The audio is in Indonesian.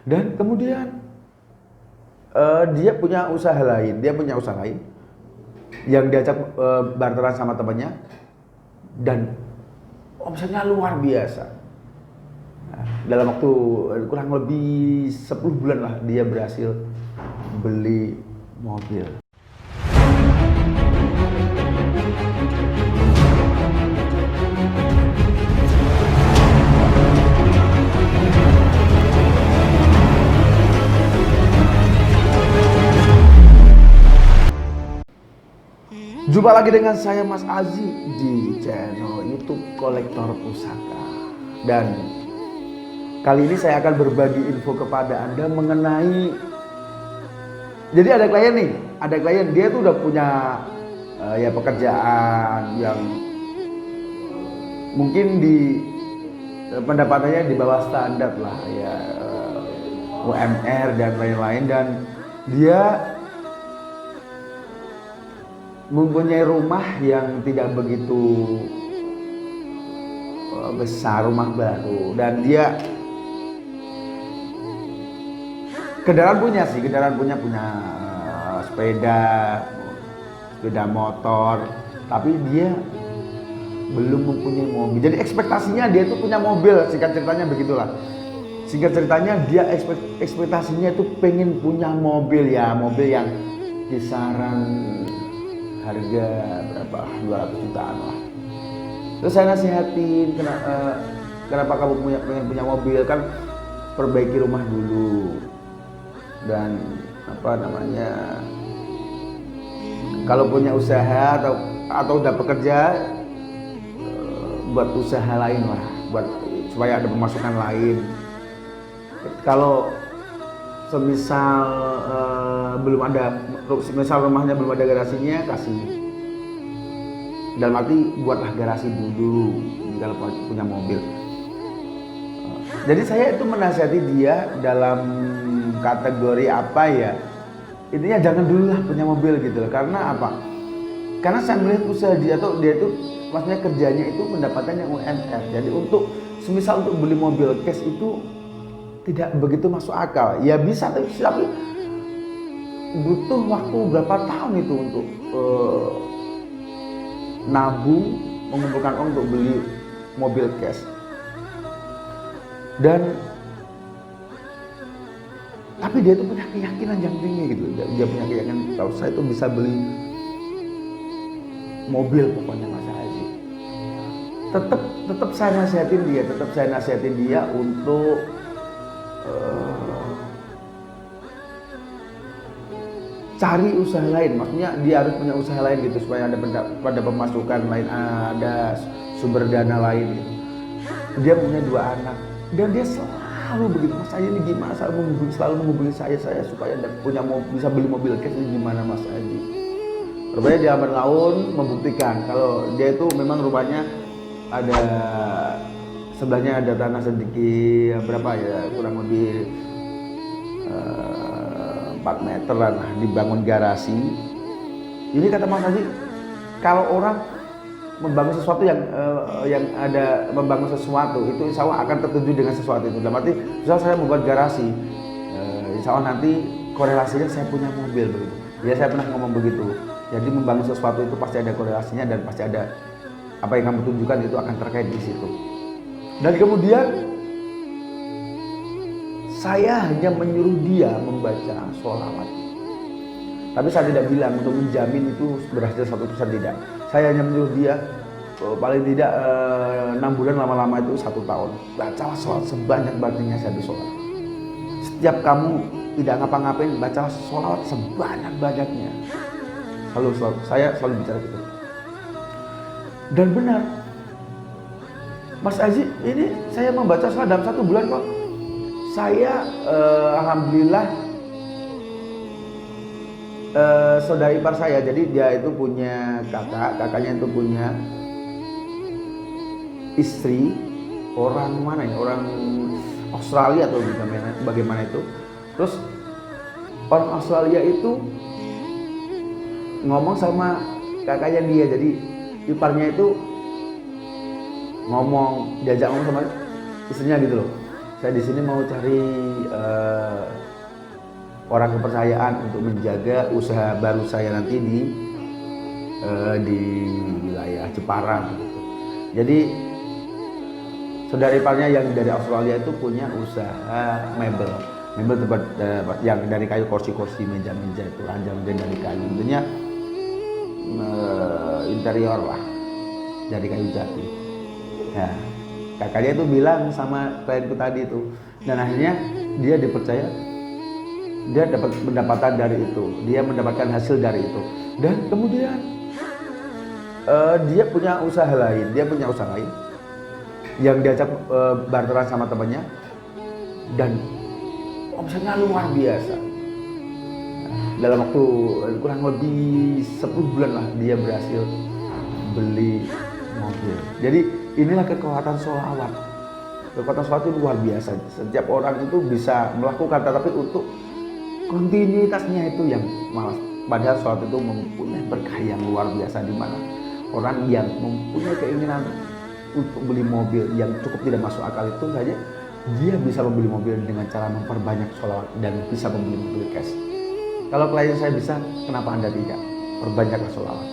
Dan kemudian dia punya usaha lain, yang diajak barteran sama temannya dan omsetnya luar biasa. Nah, dalam waktu kurang lebih 10 bulan lah dia berhasil beli mobil. Jumpa lagi dengan saya Mas Azi di channel YouTube Kolektor Pusaka. Dan kali ini saya akan berbagi info kepada Anda mengenai, jadi ada klien dia tuh udah punya ya pekerjaan yang mungkin di pendapatannya di bawah standar lah ya, UMR dan lain-lain, dan dia mempunyai rumah yang tidak begitu besar, rumah baru, dan dia kendaraan punya sepeda motor, tapi dia belum mempunyai mobil. Jadi ekspektasinya dia itu punya mobil, singkat ceritanya begitulah. Singkat ceritanya dia ekspektasinya itu pengen punya mobil, ya mobil yang kisaran harga berapa, 200 jutaan lah. Terus saya nasihatin, kenapa kamu pengen punya mobil, kan perbaiki rumah dulu, dan kalau punya usaha atau udah bekerja, buat usaha lain lah, supaya ada pemasukan lain. Kalau semisal rumahnya belum ada garasinya, kasih, dalam arti buatlah garasi dulu kalau punya mobil. Jadi saya itu menasihati dia dalam kategori apa ya, intinya jangan dulu lah punya mobil gitu loh. Karena apa? Karena saya melihat usaha dia itu maksudnya kerjanya itu pendapatannya UMR. Jadi semisal untuk beli mobil cash itu tidak begitu masuk akal. Ya bisa, tapi butuh waktu berapa tahun itu untuk nabung, mengumpulkan uang untuk beli mobil cash. Tapi dia itu punya keyakinan yang tinggi gitu. Dia punya keyakinan kalau saya itu bisa beli mobil, pokoknya Mas Haji. Tetap saya nasihatin dia untuk cari usaha lain, maksudnya dia harus punya usaha lain gitu, supaya ada pemasukan lain, ada sumber dana lain gitu. Dia punya 2 anak dan dia selalu begitu, Mas saya ini gimana, selalu menghubungi saya supaya bisa beli mobil cash, ini gimana Mas Haji. Rupanya dia lambat laun membuktikan kalau dia itu memang rumahnya ada sebelahnya ada tanah sedikit, berapa ya, kurang lebih 4 meteran lah, dibangun garasi. Ini kata Mas Haji, kalau orang membangun sesuatu membangun sesuatu itu insya Allah akan tertuju dengan sesuatu itu. Dalam arti, misal saya membuat garasi, insya Allah nanti korelasinya saya punya mobil begitu. Ya saya pernah ngomong begitu. Jadi membangun sesuatu itu pasti ada korelasinya dan pasti ada apa yang kamu tunjukkan itu akan terkait di situ. Dan kemudian saya hanya menyuruh dia membaca sholawat. Tapi saya tidak bilang untuk menjamin itu berhasil 100% tidak. Saya hanya menyuruh dia paling tidak 6 bulan, lama-lama itu 1 tahun. Bacalah sholawat sebanyak-banyaknya saya sholat. Setiap kamu tidak ngapa-ngapain, bacalah sholawat sebanyak-banyaknya. Saya selalu bicara gitu. Dan benar, Mas Aziz, ini saya membaca sholawat dalam 1 bulan kok. Saya alhamdulillah, saudara ipar saya, jadi dia itu punya kakaknya itu punya istri orang mana ya, orang Australia atau bagaimana itu. Terus orang Australia itu ngomong sama kakaknya dia, jadi iparnya itu diajak ngomong sama istrinya gitu loh. Saya di sini mau cari orang kepercayaan untuk menjaga usaha baru saya nanti di wilayah Jepara begitu. Jadi saudara iparnya yang dari Australia itu punya usaha mebel tempat yang dari kayu, kursi-kursi, meja-meja itu, ranjang-ranjang dari kayu, tentunya interior lah dari kayu jati. Nah, kakaknya itu bilang sama klienku tadi itu, dan akhirnya dia dipercaya, dia dapat pendapatan dari itu, dia mendapatkan hasil dari itu, dan kemudian dia punya usaha lain yang diajak barteran sama temannya, dan omsetnya luar biasa. Dalam waktu kurang lebih 10 bulan lah dia berhasil beli mobil. Jadi inilah kekuatan sholawat. Kekuatan sholawat itu luar biasa. Setiap orang itu bisa melakukan, tetapi untuk kontinuitasnya itu yang malas. Padahal sholawat itu mempunyai berkah yang luar biasa, di mana orang yang mempunyai keinginan untuk beli mobil yang cukup tidak masuk akal itu saja, dia bisa membeli mobil dengan cara memperbanyak sholawat dan bisa membeli mobil cash. Kalau klien saya bisa, kenapa Anda tidak? Perbanyaklah sholawat.